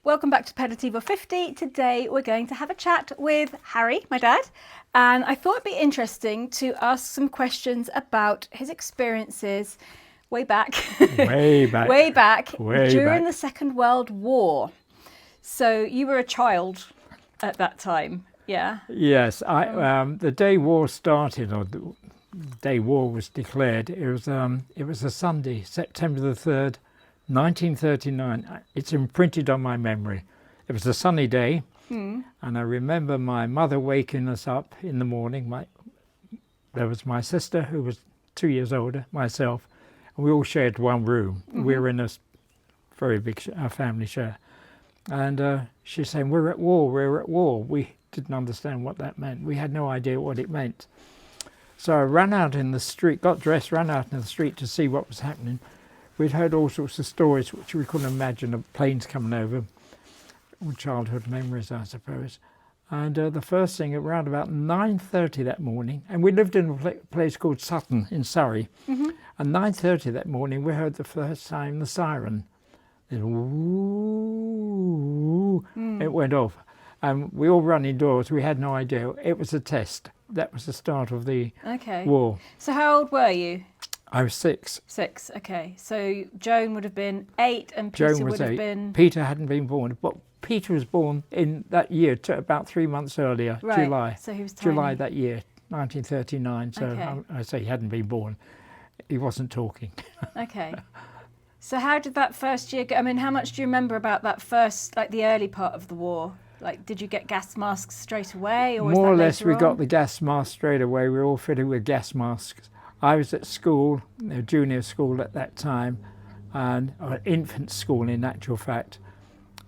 Welcome back to Aperitivo 50. Today we're going to have a chat with Harry, my dad, and I thought it'd be interesting to ask some questions about his experiences way back during the Second World War. So you were a child at that time, yeah? Yes, the day war started, or the day war was declared, it was a Sunday, September the 3rd, 1939. It's imprinted on my memory. It was a sunny day, and I remember my mother waking us up in the morning. There was my sister, who was 2 years older, myself, and we all shared one room. We were in a very big family share. And she's saying, we're at war. We didn't understand what that meant. We had no idea what it meant. So I ran out in the street, got dressed, ran out in the street to see what was happening. We'd heard all sorts of stories which we couldn't imagine, of planes coming over, all childhood memories, I suppose. And the first thing, around about 9:30 that morning, and we lived in a place called Sutton in Surrey, and 9:30 that morning we heard the first time the siren. It went off, and we all ran indoors. We had no idea. It was a test. That was the start of the war. So how old were you? I was 6. 6, okay. So Joan would have been 8 and Peter Joan was would have 8. been... Peter hadn't been born, but Peter was born in that year, about 3 months earlier, Right. July. So he was tiny. July that year, 1939. So Okay. I say he hadn't been born. He wasn't talking. Okay. So how did that first year go? I mean, how much do you remember about that first, like the early part of the war? Like, did you get gas masks straight away? Or was More or that less, later we got on? the gas mask straight away. We were all fitted with gas masks. I was at school, junior school at that time, and infant school in actual fact.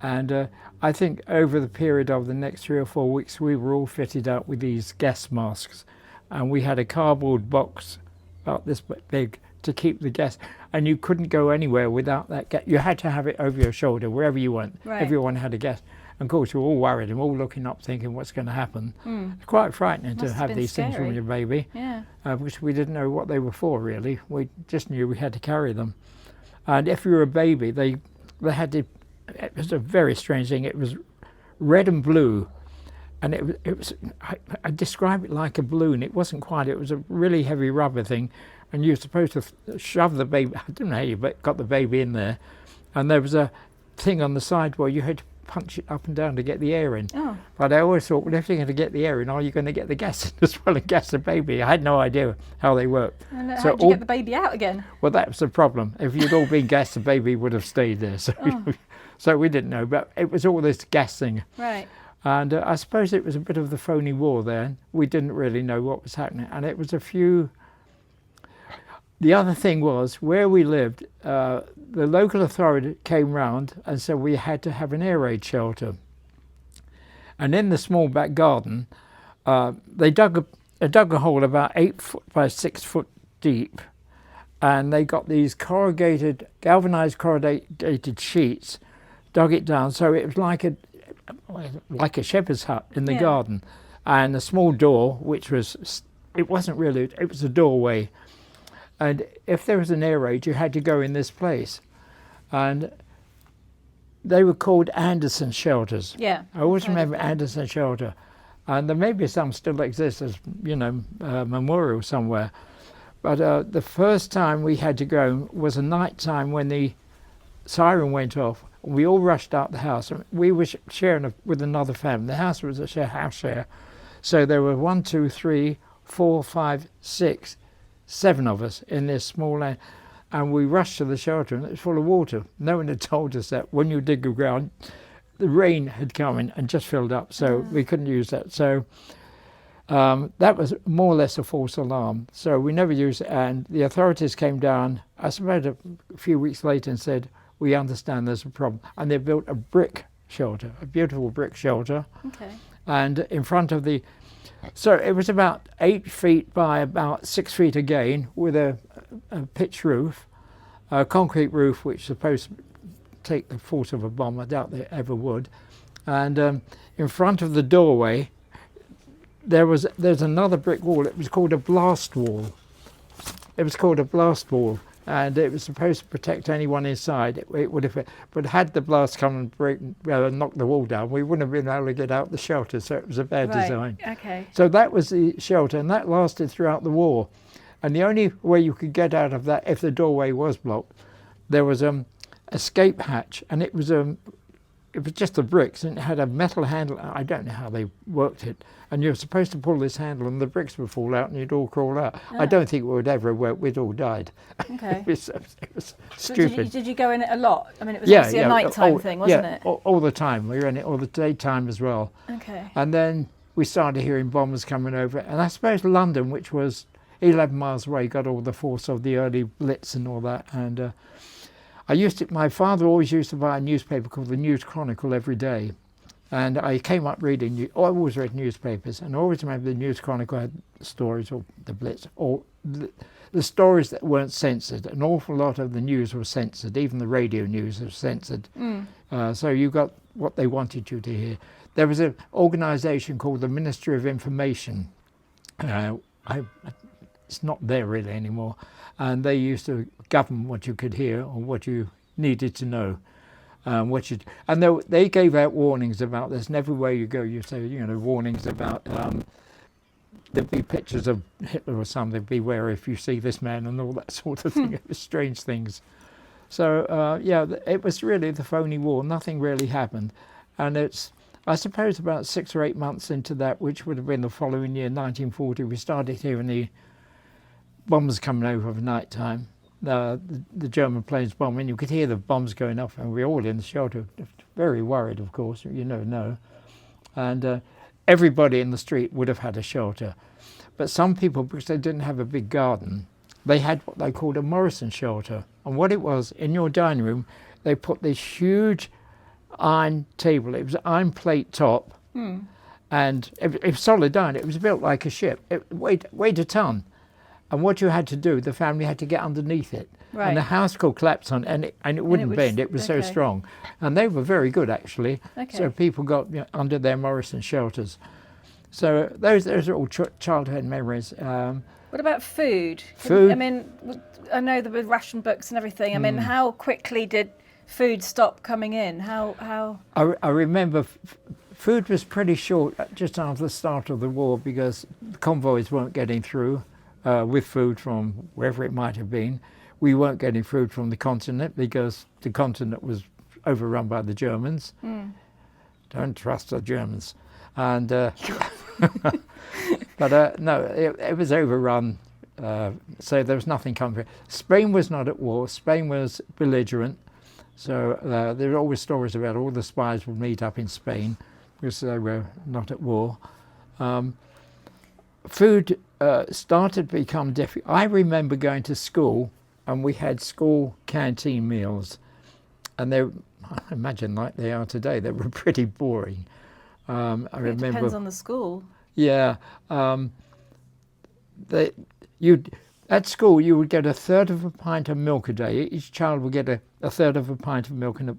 And I think over the period of the next 3 or 4 weeks, we were all fitted out with these gas masks. And we had a cardboard box about this big to keep the gas. And you couldn't go anywhere without that gas. You had to have it over your shoulder wherever you went. Right. Everyone had a gas. And of course, we were all worried and all looking up thinking what's going to happen. It's quite frightening to have these things when you're a baby. Yeah. Which we didn't know what they were for, really. We just knew we had to carry them. And if you were a baby, they had to, it was a very strange thing. It was red and blue. And it was I describe it like a balloon. It wasn't quite, it was a really heavy rubber thing. And you were supposed to shove the baby, I don't know how you got the baby in there. And there was a thing on the side where you had to punch it up and down to get the air in. Oh. But I always thought, well, if you're going to get the air in, are you going to get the gas in as well and gas the baby? I had no idea how they worked. And So how did you get the baby out again? Well, that was the problem. If you'd all been gassed, the baby would have stayed there. So, so we didn't know. But it was all this gas thing. Right. And I suppose it was a bit of the phony war then. We didn't really know what was happening. And it was a few... The other thing was, where we lived, the local authority came round and said we had to have an air raid shelter. And in the small back garden, they dug a hole about 8 foot by 6 foot deep, and they got these galvanized corrugated sheets, dug it down, so it was like a shepherd's hut in the garden, and a small door, which was, it wasn't really, it was a doorway. And if there was an air raid, you had to go in this place. And they were called Anderson shelters. Yeah. I always remember Anderson shelter. And there may be some still exist as, memorial somewhere. But the first time we had to go was a night time when the siren went off. We all rushed out the house. We were sharing with another family. The house was a house share. So there were 1, 2, 3, 4, 5, 6, 7 of us in this small land, and we rushed to the shelter and it was full of water. No one had told us that when you dig the ground, the rain had come in and just filled up, so we couldn't use that. So that was more or less a false alarm. So we never used it, and the authorities came down, I suppose a few weeks later, and said, we understand there's a problem. And they built a brick shelter, a beautiful brick shelter. Okay. And in front of the... So it was about 8 feet by about 6 feet again, with a pitch roof, a concrete roof which is supposed to take the force of a bomb. I doubt they ever would. And in front of the doorway, there's another brick wall. It was called a blast wall. It was called a blast wall. and it was supposed to protect anyone inside. It would have, but had the blast come and knocked the wall down, we wouldn't have been able to get out the shelter. So it was a bad design. Okay. So that was the shelter, and that lasted throughout the war. And the only way you could get out of that, if the doorway was blocked, there was escape hatch, and it was just the bricks, and it had a metal handle. I don't know how they worked it. And you're supposed to pull this handle, and the bricks would fall out, and you'd all crawl out. I don't think it would ever work. We'd all died. Okay. it was stupid. Did you go in it a lot? I mean, it was obviously a nighttime thing, wasn't it? All the time. We were in it all the daytime as well. Okay. And then we started hearing bombers coming over, and I suppose London, which was 11 miles away, got all the force of the early Blitz and all that. And my father always used to buy a newspaper called the News Chronicle every day. And I came up reading, I always read newspapers, and I always remember the News Chronicle had stories, or the Blitz, or the stories that weren't censored. An awful lot of the news was censored, even the radio news was censored. So you got what they wanted you to hear. There was an organisation called the Ministry of Information. It's not there really anymore. And they used to govern what you could hear or what you needed to know. They gave out warnings about this, and everywhere you go you say, warnings about there'd be pictures of Hitler or something, beware if you see this man, and all that sort of thing. It was strange things. So it was really the phony war. Nothing really happened. And it's, I suppose, about 6 or 8 months into that, which would have been the following year, 1940, we started hearing the bombs coming over at night time. The German planes bombing, you could hear the bombs going off, and we were all in the shelter, very worried, of course, you never know. And everybody in the street would have had a shelter. But some people, because they didn't have a big garden, they had what they called a Morrison shelter. And what it was, in your dining room, they put this huge iron table. It was an iron plate top, and it was solid iron. It was built like a ship. It weighed a ton. And what you had to do, the family had to get underneath it. Right. And the house could collapse on, and it wouldn't bend. It was so strong. And they were very good, actually. Okay. So people got under their Morrison shelters. So those are all childhood memories. What about food? Food? I mean, I know there were ration books and everything. I mean, how quickly did food stop coming in? How? I remember food was pretty short just after the start of the war, because the convoys weren't getting through. With food from wherever it might have been. We weren't getting food from the continent because the continent was overrun by the Germans. Don't trust the Germans. And but no, it was overrun, so there was nothing coming. Spain was not at war. Spain was belligerent. So there are always stories about all the spies would meet up in Spain because they were not at war. Food started to become difficult. I remember going to school, and we had school canteen meals, and I imagine like they are today, they were pretty boring. I remember. It depends on the school. Yeah, at school you would get 1/3 of a pint of milk a day. Each child would get a 1/3 of a pint of milk, and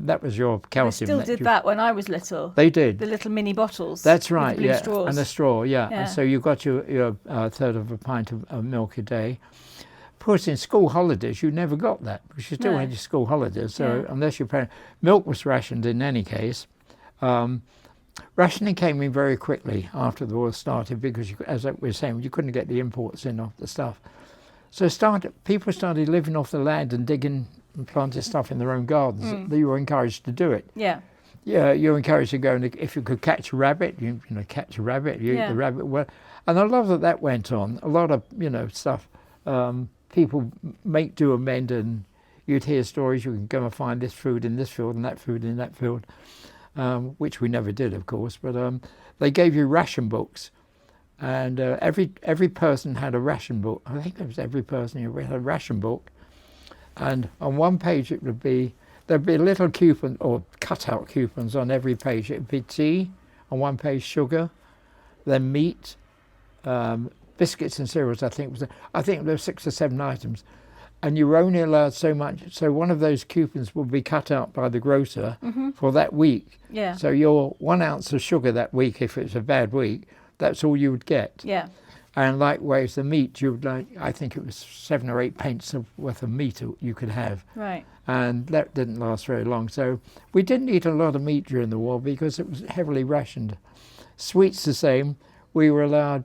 that was your calcium. They still did that when I was little. They did. The little mini bottles. That's right. With the blue straws. And a straw. Yeah. And so you got your 1/3 of a pint of milk a day. Of course, in school holidays you never got that because you still had your school holidays. So unless your parents, milk was rationed in any case. Rationing came in very quickly after the war started because, as we were saying, you couldn't get the imports in of the stuff. So people started living off the land and digging and planting stuff in their own gardens. You were encouraged to do it. Yeah, you're encouraged to go, and if you could catch a rabbit, you catch a rabbit, you eat the rabbit. Well, and I love that went on. A lot of stuff. People make do amend, and you'd hear stories. You can go and find this food in this field and that food in that field. Which we never did, of course, but they gave you ration books, and every person had a ration book. I think it was every person who had a ration book, and on one page there'd be little coupon or cutout coupons on every page. It'd be tea on one page, sugar, then meat, biscuits and cereals. I think there were 6 or 7 items. And you were only allowed so much. So one of those coupons would be cut out by the grocer for that week. So your 1 ounce of sugar that week, if it's a bad week, that's all you would get. And likewise, the meat, I think it was 7 or 8 pence worth of meat you could have. Right. And that didn't last very long. So we didn't eat a lot of meat during the war because it was heavily rationed. Sweets the same. We were allowed,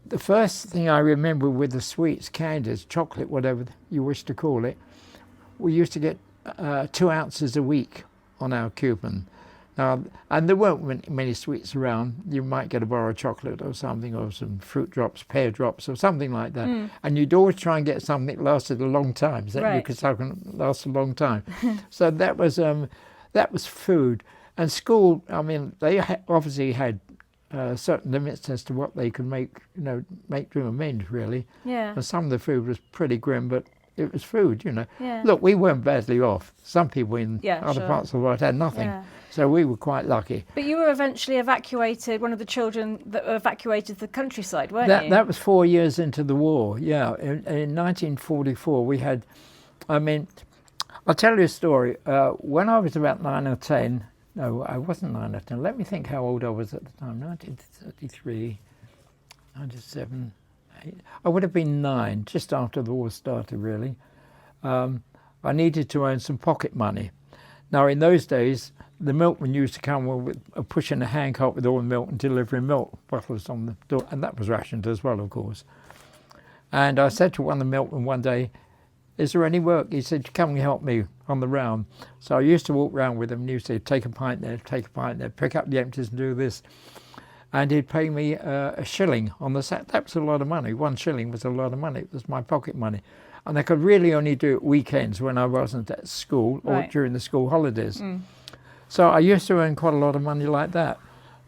the first thing I remember with the sweets, candies, chocolate, whatever you wish to call it, we used to get 2 ounces a week on our coupon. And there weren't many sweets around. You might get a bar of chocolate or something, or some fruit drops, pear drops, or something like that. And you'd always try and get something that lasted a long time, so that you could last a long time. So that was food. And school, I mean, they obviously had certain limits as to what they could make to amend, really. Yeah. And some of the food was pretty grim, but it was food, Yeah. Look, we weren't badly off. Some people in other parts of the world had nothing. Yeah. So we were quite lucky. But you were eventually evacuated, one of the children that were evacuated to the countryside, weren't you? That was 4 years into the war, yeah. In 1944, we had, I mean, I'll tell you a story. When I was about 9 or 10, no, I wasn't 9 or 10. Let me think how old I was at the time. 1933, 97, 8. I would have been 9, just after the war started, really. I needed to earn some pocket money. Now, in those days, the milkman used to come with pushing a handcart with all the milk and delivering milk bottles on the door, and that was rationed as well, of course. And I said to one of the milkmen one day, "Is there any work?" He said, "Come and help me on the round." So I used to walk round with him, and he used to say, "Take a pint there, take a pint there, pick up the empties and do this." And he'd pay me a shilling on the set. That was a lot of money. 1 shilling was a lot of money. It was my pocket money. And I could really only do it weekends when I wasn't at school or during the school holidays. So I used to earn quite a lot of money like that.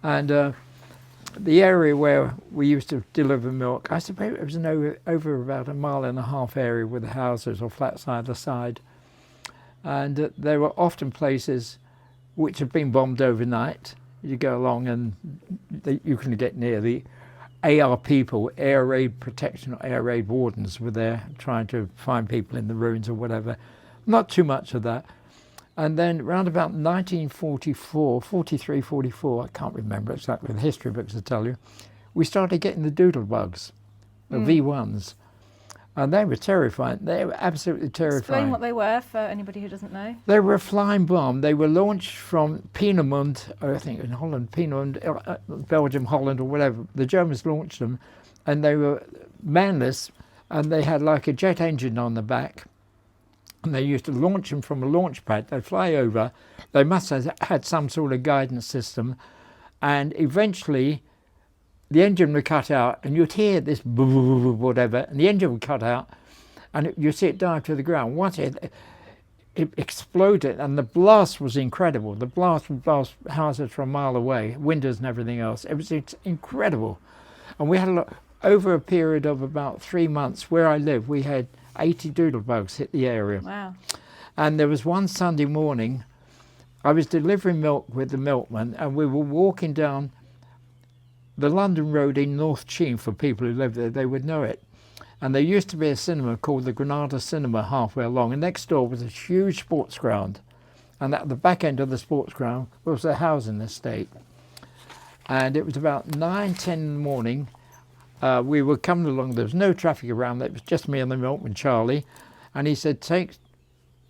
And the area where we used to deliver milk, I suppose it was over about 1.5 mile area with the houses or flats either side. And there were often places which had been bombed overnight. You go along and you can get near the AR people, air raid protection or air raid wardens were there trying to find people in the ruins or whatever. Not too much of that. And then around about 1944, 43, 44, I can't remember exactly the history books to tell you, we started getting the Doodlebugs, the V1s. And they were terrifying. They were absolutely terrifying. Explain what they were for anybody who doesn't know. They were a flying bomb. They were launched from Peenemund, I think in Holland, Peenemund, Belgium, Holland or whatever. The Germans launched them and they were manless and they had like a jet engine on the back. And they used to launch them from a launch pad. They'd fly over. They must have had some sort of guidance system. And eventually the engine would cut out and you'd hear this whatever, and the engine would cut out and you'd see it dive to the ground. Once it exploded and the blast was incredible. The blast would blast houses from a mile away, windows and everything else. It was incredible. And we had over a period of about 3 months where I live, we had 80 Doodlebugs hit the area. Wow. And there was one Sunday morning, I was delivering milk with the milkman and we were walking down the London Road in North Cheam. For people who live there, they would know it. And there used to be a cinema called the Granada Cinema halfway along, and next door was a huge sports ground. And at the back end of the sports ground was a housing estate. And it was about 9, 10 in the morning. We were coming along, there was no traffic around, it was just me and the milkman, Charlie. And he said, take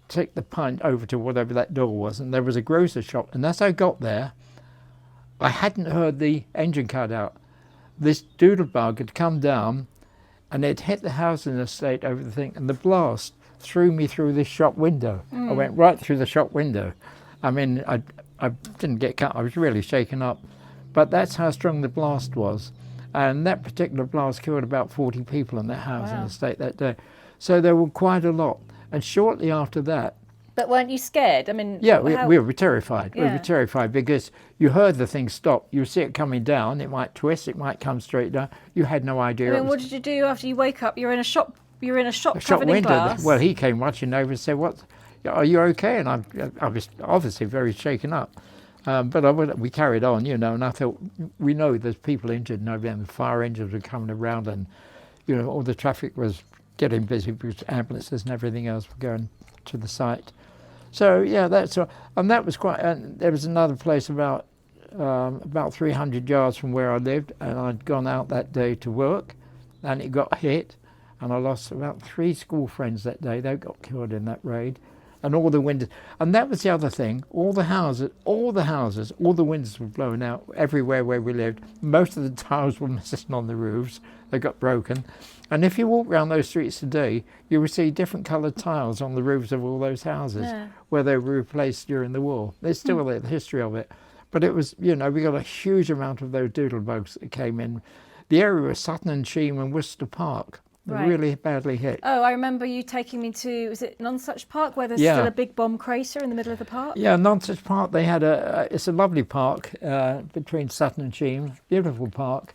the pint over to whatever that door was. And there was a grocer's shop. And as I got there, I hadn't heard the engine cut out. This Doodlebug had come down and it hit the housing estate over the thing, and the blast threw me through this shop window. I went right through the shop window. I mean, I didn't get cut, I was really shaken up. But that's how strong the blast was. And that particular blast killed about 40 people in that housing estate that day. So there were quite a lot. And shortly after that, but weren't you scared? I mean, yeah, we were terrified. Yeah. We were terrified because you heard the thing stop. You see it coming down. It might twist. It might come straight down. You had no idea. I mean, what did you do after you wake up? You're in a shop. You're in a shop covered in window. glass. Well, he came rushing over and said, "What? Are you okay?" And I was obviously very shaken up. But we carried on, and I thought, we know there's people injured and everything. The fire engines were coming around, and all the traffic was getting busy because ambulances and everything else were going to the site. So yeah, and that was quite. And there was another place about about 300 yards from where I lived, and I'd gone out that day to work, and it got hit, and I lost about 3 school friends that day. They got killed in that raid, and all the windows. And that was the other thing. All the windows were blown out everywhere where we lived. Most of the tiles were missing on the roofs. They got broken. And if you walk around those streets today, you will see different coloured tiles on the roofs of all those houses where they were replaced during the war. There's still the history of it. But it was, we got a huge amount of those doodlebugs that came in. The area was Sutton and Cheam and Worcester Park. Really badly hit. Oh, I remember you taking me to, was it Nonsuch Park, where there's still a big bomb crater in the middle of the park? Yeah, Nonsuch Park, they had it's a lovely park between Sutton and Cheam, beautiful park.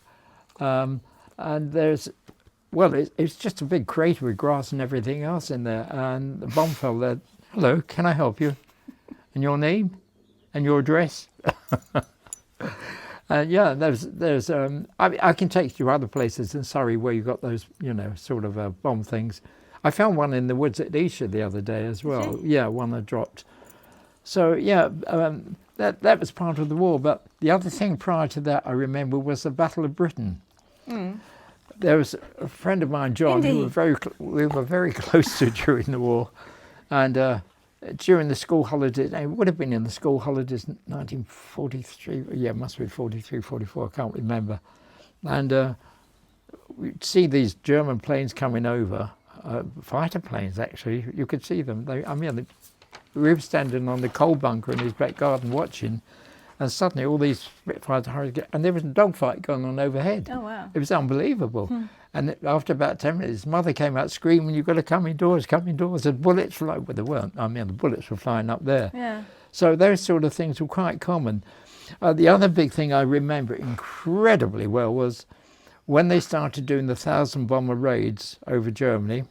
And there's, it's just a big crater with grass and everything else in there. And the bomb fell there. Hello, can I help you? And your name? And your address? There's I can take you to other places in Surrey where you got those, sort of bomb things. I found one in the woods at Esher the other day as well. Yeah, one that dropped. So that was part of the war. But the other thing prior to that I remember was the Battle of Britain. There was a friend of mine, John, who we were very close to during the war, and during the school holidays, it would have been in the school holidays, 1943, it must be 43, 44, I can't remember. And we'd see these German planes coming over, fighter planes actually, you could see them. We were standing on the coal bunker in his back garden watching, and suddenly all these Spitfires, and there was a dogfight going on overhead. Oh, wow. It was unbelievable. And after about 10 minutes, his mother came out screaming, "You've got to come indoors, come indoors." And bullets fly, well, they weren't. The bullets were flying up there. Yeah. So those sort of things were quite common. The other big thing I remember incredibly well was when they started doing the 1,000 bomber raids over Germany,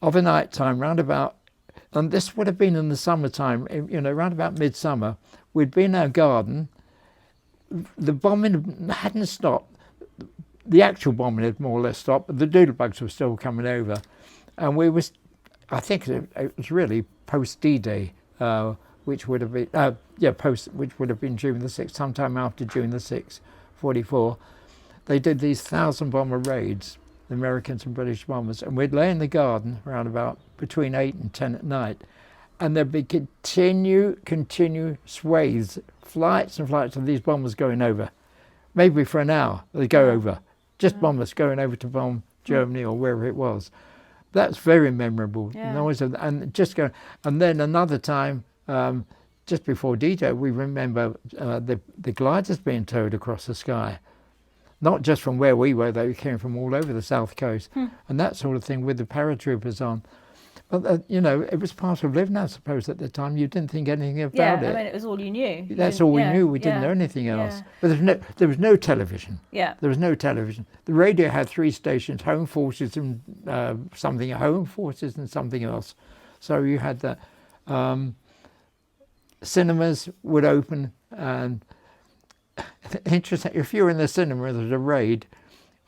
of a night time, round about, and this would have been in the summertime, round about midsummer, we'd be in our garden, the bombing hadn't stopped. The actual bombing had more or less stopped, but the doodlebugs were still coming over. And I think it was really post D-Day, which would have been, which would have been June the 6th, sometime after June the 6th, 44. They did these 1,000 bomber raids, the Americans and British bombers, and we'd lay in the garden around about between 8 and 10 at night, and there'd be continue swathes, flights and flights of these bombers going over. Maybe for an hour they go over. Just bombers going over to bomb Germany or wherever it was. That's very memorable. Yeah. Noise of, and just go. And then another time, just before D-Day, we remember the gliders being towed across the sky. Not just from where we were, they came from all over the south coast, and that sort of thing with the paratroopers on. But it was part of living, I suppose, at the time. You didn't think anything about it. It was all you knew. That's all we knew. We didn't know anything else. But there was no television. Yeah. There was no television. The radio had 3 stations: Home Forces and Home Forces and something else. So you had the cinemas would open, and interesting. If you were in the cinema, there was a raid,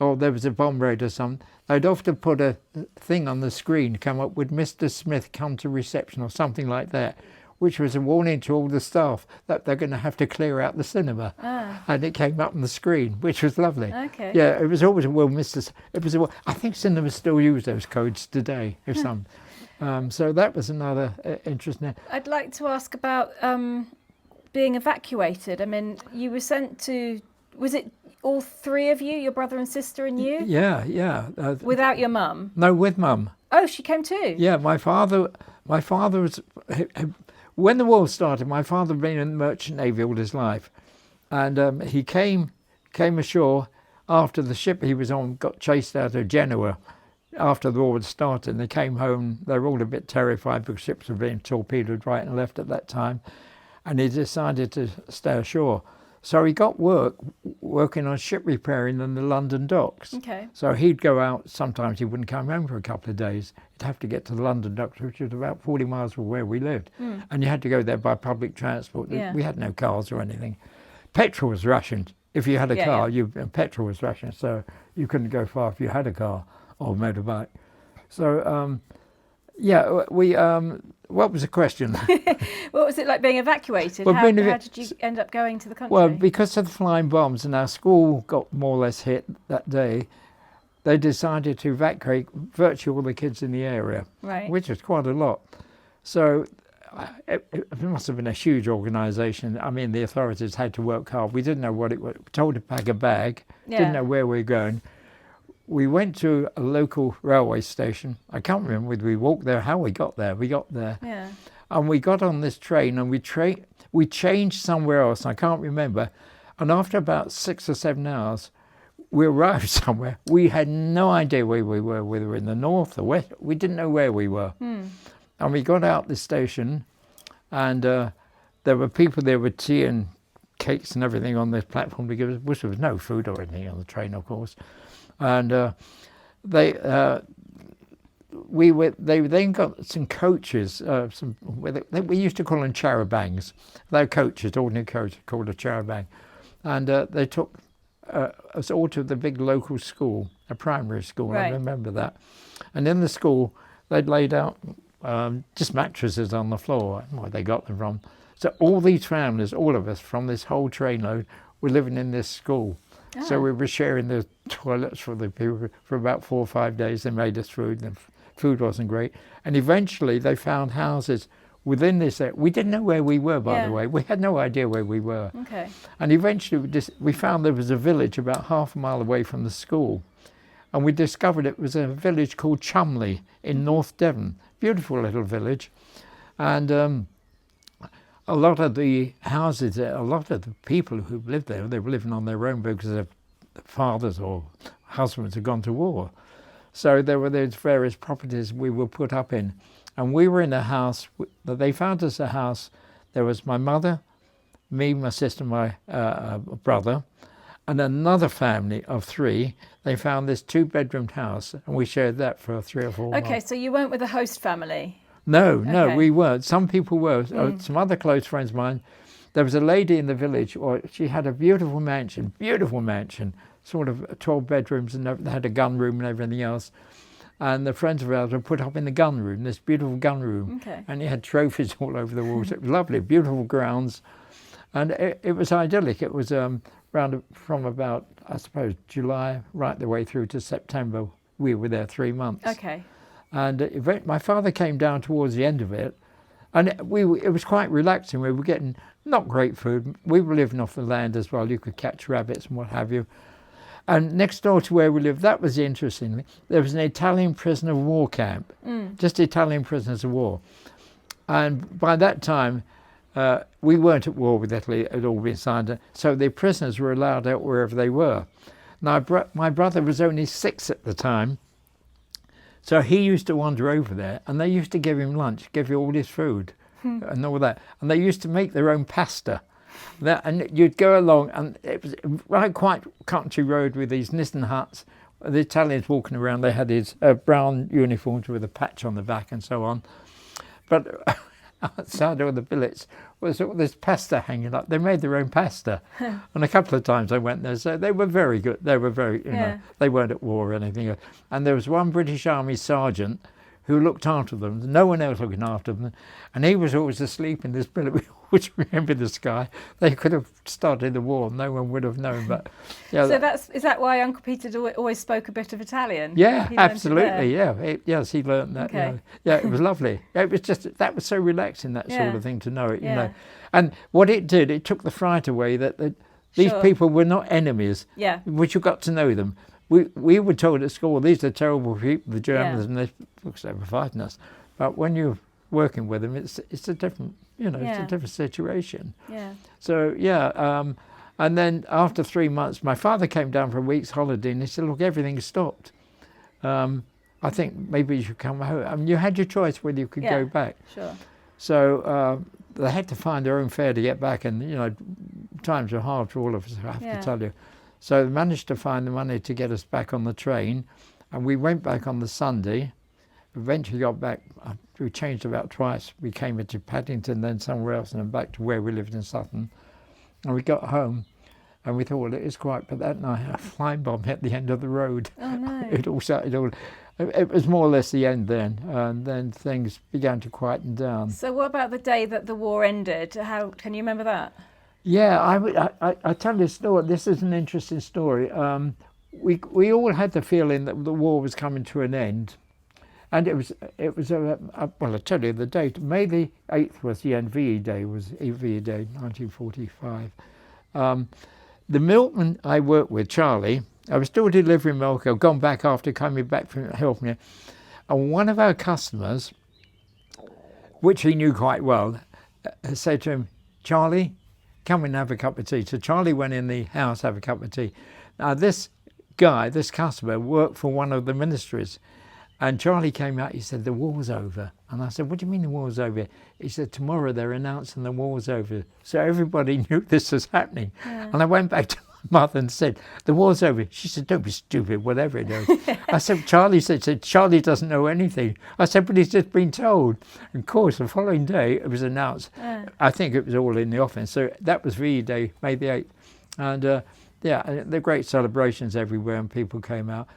or there was a bomb raid or something, they'd often put a thing on the screen, come up with "Mr. Smith, come to reception" or something like that, which was a warning to all the staff that they're going to have to clear out the cinema. And it came up on the screen, which was lovely. Okay. Yeah, it was always I think cinemas still use those codes today, if some. So that was another interesting. I'd like to ask about being evacuated. You were sent to, was it all 3 of you, your brother and sister and you? Yeah. Without your mum? No, with Mum. Oh, she came too? Yeah, my father was, when the war started, my father had been in the merchant navy all his life, and he came ashore after the ship he was on got chased out of Genoa after the war had started, and they came home. They were all a bit terrified because ships were being torpedoed right and left at that time, and he decided to stay ashore. So he got working on ship repairing in the London docks. Okay. So he'd go out, sometimes he wouldn't come home for a couple of days. He'd have to get to the London docks, which was about 40 miles from where we lived. And you had to go there by public transport. Yeah. We had no cars or anything. Petrol was rationed. If you had a car, petrol was rationed, so you couldn't go far if you had a car or motorbike. So Yeah, we. What was the question? What was it like being evacuated? Well, How did you end up going to the country? Well, because of the flying bombs and our school got more or less hit that day, they decided to evacuate virtually all the kids in the area, right. which was quite a lot. So it must have been a huge organisation. I mean, the authorities had to work hard. We didn't know what it was. We were told to pack a bag, didn't know where we were going. We went to a local railway station. I can't remember whether we walked there, how we got there. We got there. Yeah. And we got on this train and we changed somewhere else. I can't remember. And after about 6 or 7 hours, we arrived somewhere. We had no idea where we were, whether we were in the north or west. We didn't know where we were. And we got out the station and there were people there with tea and cakes and everything on this platform to give us, which there was no food or anything on the train, of course. And they then got some coaches, we used to call them charabangs. They're coaches, ordinary coaches called a charabang. And they took us all to the big local school, a primary school, right. I remember that. And in the school, they'd laid out just mattresses on the floor, where they got them from. So all these families, all of us from this whole trainload, were living in this school. Oh. So we were sharing the toilets for the people for about 4 or 5 days. They made us food, and the food wasn't great. And eventually they found houses within this area. We didn't know where we were, by the way. We had no idea where we were. Okay. And eventually we found there was a village about half a mile away from the school. And we discovered it was a village called Chumley in North Devon. Beautiful little village. And a lot of the houses there, a lot of the people who lived there, they were living on their own because their fathers or husbands had gone to war. So there were those various properties we were put up in. And we were in a house, they found us a house. There was my mother, me, my sister, my brother, and another family of 3. They found this 2-bedroomed house, and we shared that for 3 or 4 months. Okay, so you weren't with a host family? No, we weren't. Some people were. Some other close friends of mine. There was a lady in the village, or she had a beautiful mansion, sort of 12 bedrooms, and they had a gun room and everything else. And the friends of ours were put up in the gun room, this beautiful gun room. Okay. And it had trophies all over the walls. It was lovely, beautiful grounds. And it was idyllic. It was from about, I suppose, July right the way through to September. We were there 3 months. Okay. And my father came down towards the end of it, and it was quite relaxing. We were getting not great food. We were living off the land as well. You could catch rabbits and what have you. And next door to where we lived, that was interesting. There was an Italian prisoner of war camp, just Italian prisoners of war. And by that time, we weren't at war with Italy. It had all been signed. So the prisoners were allowed out wherever they were. Now, my brother was only 6 at the time. So he used to wander over there, and they used to give him lunch, give you all his food and all that. And they used to make their own pasta. And you'd go along, and it was right quite country road with these Nissen huts. The Italians walking around, they had these brown uniforms with a patch on the back and so on. But outside of the billets was all this pasta hanging up. They made their own pasta. And a couple of times I went there, so they were very good. They were very, you know, they weren't at war or anything. And there was one British Army sergeant who looked after them, no one else looking after them, and he was always asleep in this billet. We always remember this guy. They could have started the war, no one would have known. But yeah. So is that why Uncle Peter always spoke a bit of Italian? Yeah, absolutely. Yeah, yes, he learned that. Okay. Yeah, it was lovely. It was just that was so relaxing, that sort of thing, to know it. You know, Yeah. and what it did, it took the fright away that these people were not enemies. Yeah. Which you got to know them. We were told at school, these are terrible people, the Germans, and they were fighting us. But when you're working with them, it's a different, it's a different situation. Yeah. So and then after 3 months, my father came down for a week's holiday, and he said, "Look, everything's stopped. I think maybe you should come home." I mean, you had your choice whether you could go back. Sure. So they had to find their own fare to get back, and times were hard for all of us, I have to tell you. So they managed to find the money to get us back on the train, and we went back on the Sunday. Eventually got back, we changed about twice. We came into Paddington, then somewhere else, and then back to where we lived in Sutton. And we got home, and we thought, well, it is quiet, but that night a flying bomb hit the end of the road. Oh no. It all started, it was more or less the end then, and then things began to quieten down. So what about the day that the war ended? How can you remember that? Yeah, I tell you a story. This is an interesting story. We all had the feeling that the war was coming to an end, and it was well, I tell you the date. May the 8th was the end. VE Day was VE Day, 1945. The milkman I worked with, Charlie, I was still delivering milk. I'd gone back after coming back from helping him, and one of our customers, which he knew quite well, said to him, "Charlie, come and have a cup of tea." So Charlie went in the house to have a cup of tea. Now this customer worked for one of the ministries, and Charlie came out, he said, "The war's over." And I said, "What do you mean the war's over?" He said, "Tomorrow they're announcing the war's over." So everybody knew this was happening. Yeah. And I went back to my mother and said, "The war's over." She said, "Don't be stupid, whatever it is." I said, Charlie said, "Charlie doesn't know anything." I said, "But he's just been told." And of course, the following day it was announced. I think it was all in the office. So that was VE Day, May the 8th. And yeah, the great celebrations everywhere, and people came out.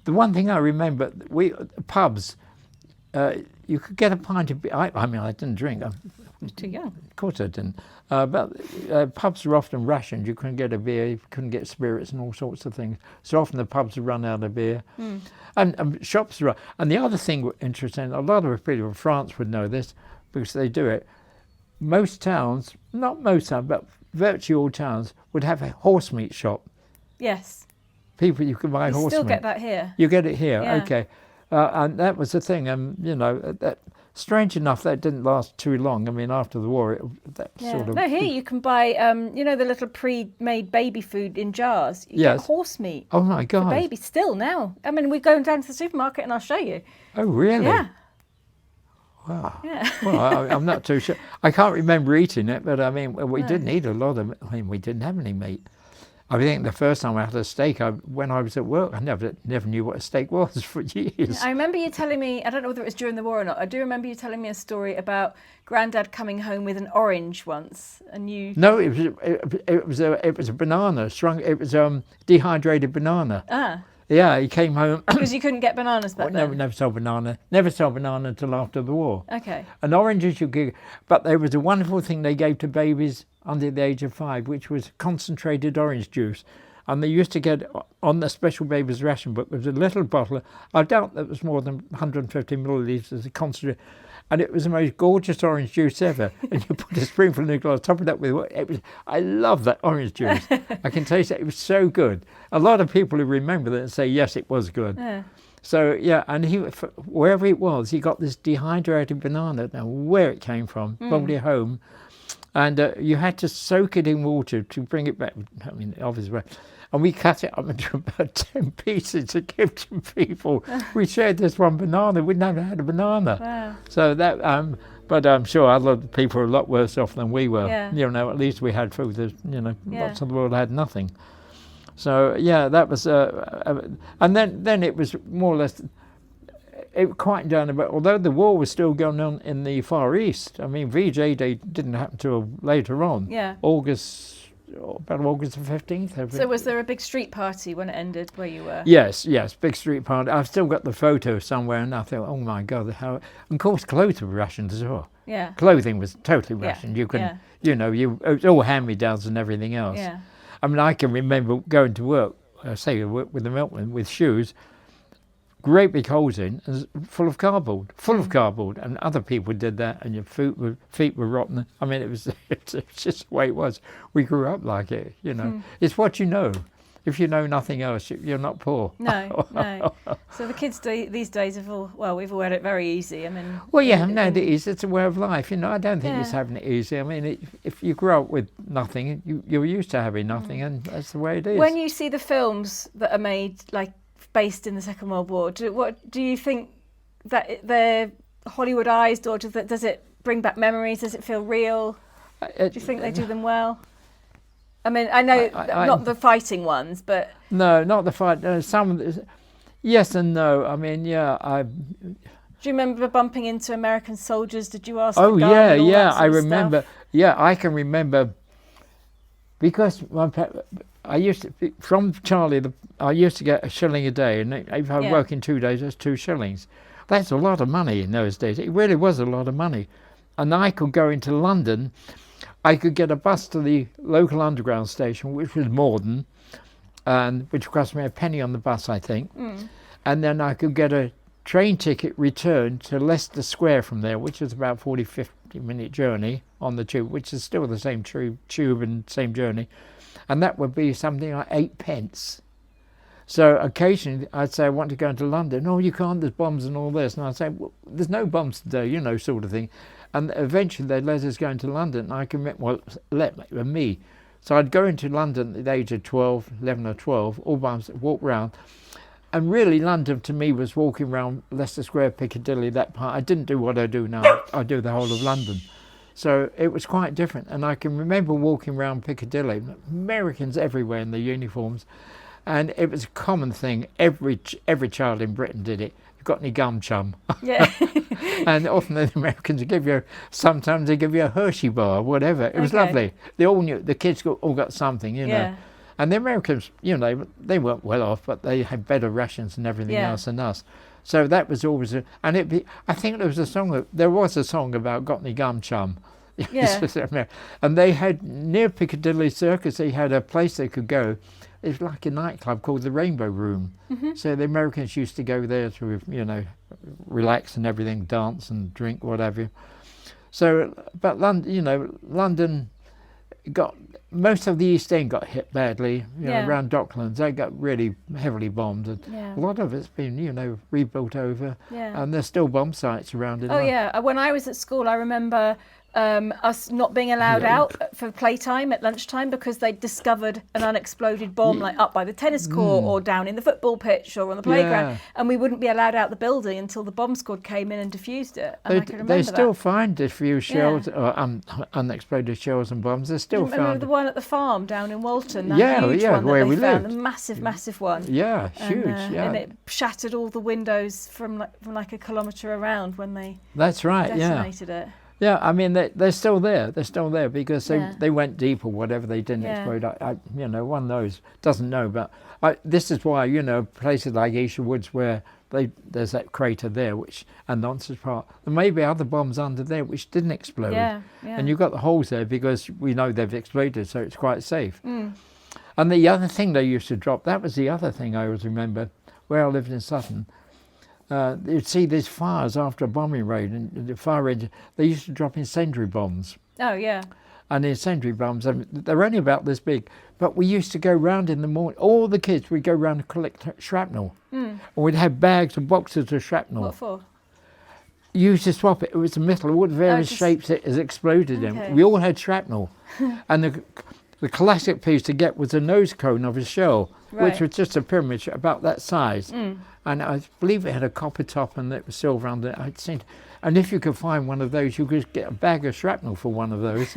The one thing I remember, pubs, you could get a pint of beer. I mean, I didn't drink. You're too young. Of course I didn't. But pubs were often rationed. You couldn't get a beer, you couldn't get spirits and all sorts of things. So often the pubs would run out of beer. And shops were. And the other thing interesting, a lot of people in France would know this because they do it. Most towns, not most towns, but virtually all towns would have a horse meat shop. Yes. People, you could buy horse meat. You still get that here. You get it here, Yeah. okay. And that was the thing. You know, strange enough, that didn't last too long. I mean, after the war, that sort of... No, here you can buy, you know, the little pre-made baby food in jars. You Yes. get horse meat. Oh my God. For baby, still now. I mean, we're going down to the supermarket and I'll show you. Oh, really? Yeah. Wow. Yeah. Well, I'm not too sure. I can't remember eating it, but I mean, we didn't eat a lot of it. I mean, we didn't have any meat. I think the first time I had a steak, when I was at work, I never knew what a steak was for years. I remember you telling me, I don't know whether it was during the war or not, I do remember you telling me a story about Grandad coming home with an orange once, and you... No, it was a banana, it was dehydrated banana. Ah. Yeah, he came home. Because you couldn't get bananas back then? Never sold banana. Never sold banana until after the war. Okay. And oranges you could, but there was a wonderful thing they gave to babies under the age of 5, which was concentrated orange juice. And they used to get on the special baby's ration book, there was a little bottle. I doubt that was more than 150 millilitres of concentrate. And it was the most gorgeous orange juice ever. And you put a spoonful in a glass, top it up with it was. I love that orange juice. I can taste it. It was so good. A lot of people who remember that say, yes, it was good. Yeah. So, yeah, and wherever it was, he got this dehydrated banana. Now, where it came from, probably home. And you had to soak it in water to bring it back. I mean, obviously. And we cut it up into about 10 pieces to give to people. We shared this one banana. We'd never had a banana. Wow. So that, but I'm sure other people are a lot worse off than we were. Yeah. You know, at least we had food. Lots of the world had nothing. So yeah, that was, and then it was more or less, it quieted down a bit. Although the war was still going on in the Far East. I mean, VJ Day didn't happen till later on. Yeah. About August the 15th. So was there a big street party when it ended where you were? Yes, big street party. I've still got the photo somewhere, and I thought, oh my God, how... And of course, clothes were rationed as well. Yeah. Clothing was totally Yeah, rationed. You couldn't, yeah. it was all hand-me-downs and everything else. Yeah. I mean, I can remember going to work, say, with the milkman, with shoes, great big holes in, and full of cardboard, and other people did that, and your feet were rotten. I mean, it's just the way it was. We grew up like it, you know. It's what you know. If you know nothing else, you're not poor. No. So the kids these days we've all had it very easy. I mean. Well, yeah, no, it is. It's a way of life, you know. I don't think it's having it easy. I mean, if you grow up with nothing, you're used to having nothing, and that's the way it is. When you see the films that are made, like, based in the Second World War, what do you think that they're Hollywoodized, or does it bring back memories? Does it feel real? Do you think they do them well? I mean, I know not the fighting ones, but no, not the fight. Some of the, yes and no. I mean, yeah. Do you remember bumping into American soldiers? Did you ask? Oh the gun and all that yeah. sort I of remember. stuff? Yeah, I can remember because I used to, from Charlie, I used to get a shilling a day, and if I work in 2 days, that's 2 shillings. That's a lot of money in those days. It really was a lot of money. And I could go into London, I could get a bus to the local underground station, which was Morden, and which cost me a penny on the bus, I think. And then I could get a train ticket return to Leicester Square from there, which is about 40-50-minute journey on the tube, which is still the same tube and same journey. And that would be something like 8p. So occasionally I'd say, I want to go into London. Oh, you can't, there's bombs and all this. And I'd say, well, there's no bombs today, you know, sort of thing. And eventually they'd let us go into London. And I can, let me. So I'd go into London at the age of 12, 11 or 12, all by myself, walk round. And really London to me was walking around Leicester Square, Piccadilly, that part. I didn't do what I do now. I do the whole of London. So it was quite different. And I can remember walking around Piccadilly, Americans everywhere in their uniforms. And it was a common thing. Every child in Britain did it. You got any gum, chum? Yeah. And often the Americans give you, sometimes they give you a Hershey bar, whatever. It was lovely. They all knew, the kids all got something, you know. And the Americans, you know, they weren't well off, but they had better rations and everything else than us. So that was always, I think there was a song about got any gum, chum? Yeah. And they had, near Piccadilly Circus, they had a place they could go. It was like a nightclub called the Rainbow Room. So the Americans used to go there to, you know, relax and everything, dance and drink, whatever. So, but London, you know, London got, most of the East End got hit badly, you know, around Docklands. They got really heavily bombed. And a lot of it's been, you know, rebuilt over. And there's still bomb sites around in London. When I was at school, I remember us not being allowed out for playtime at lunchtime because they'd discovered an unexploded bomb like up by the tennis court or down in the football pitch or on the playground, and we wouldn't be allowed out the building until the bomb squad came in and diffused it. And they still find diffused shells or unexploded shells and bombs. They're still found. Remember the one at the farm down in Walton? That huge one where that we they found, lived. the massive one. Yeah, huge. And it shattered all the windows from like a kilometre around when they detonated it. Yeah, I mean, they're still there. They're still there because they went deep or whatever. They didn't explode. You know, one knows, doesn't know. But this is why, you know, places like Esher Woods where there's that crater there, and Nonsense Park. There may be other bombs under there which didn't explode. And you've got the holes there because we know they've exploded, so it's quite safe. And the other thing they used to drop, that was the other thing I always remember, where I lived in Sutton. You'd see these fires after a bombing raid, and the fire raid, they used to drop incendiary bombs. Oh, yeah. And the incendiary bombs, I mean, they're only about this big, but we used to go round in the morning, all the kids, we'd go round and collect shrapnel. And we'd have bags and boxes of shrapnel. What for? You used to swap it. It was the metal, all the various shapes it has exploded in. We all had shrapnel. And the classic piece to get was a nose cone of a shell, which was just a pyramid about that size. And I believe it had a copper top and it was silver under it. And if you could find one of those, you could get a bag of shrapnel for one of those.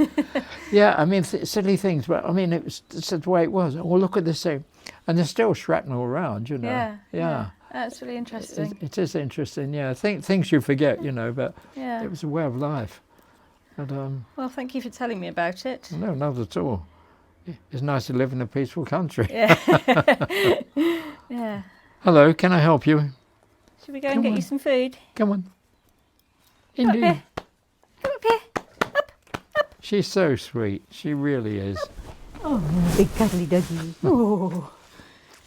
I mean, silly things, but I mean, it's the way it was. Oh, look at this thing. And there's still shrapnel around, you know. Yeah. That's really interesting. It is interesting, things you forget, you know, but it was a way of life. But, well, thank you for telling me about it. No, not at all. It's nice to live in a peaceful country. Yeah. Hello, can I help you? Should we go and get you some food? Come on. Come up here. Come up here. Up. She's so sweet. She really is. Oh, big cuddly doggy. Oh.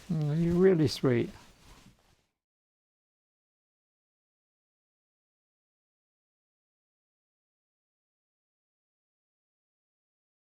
You're really sweet.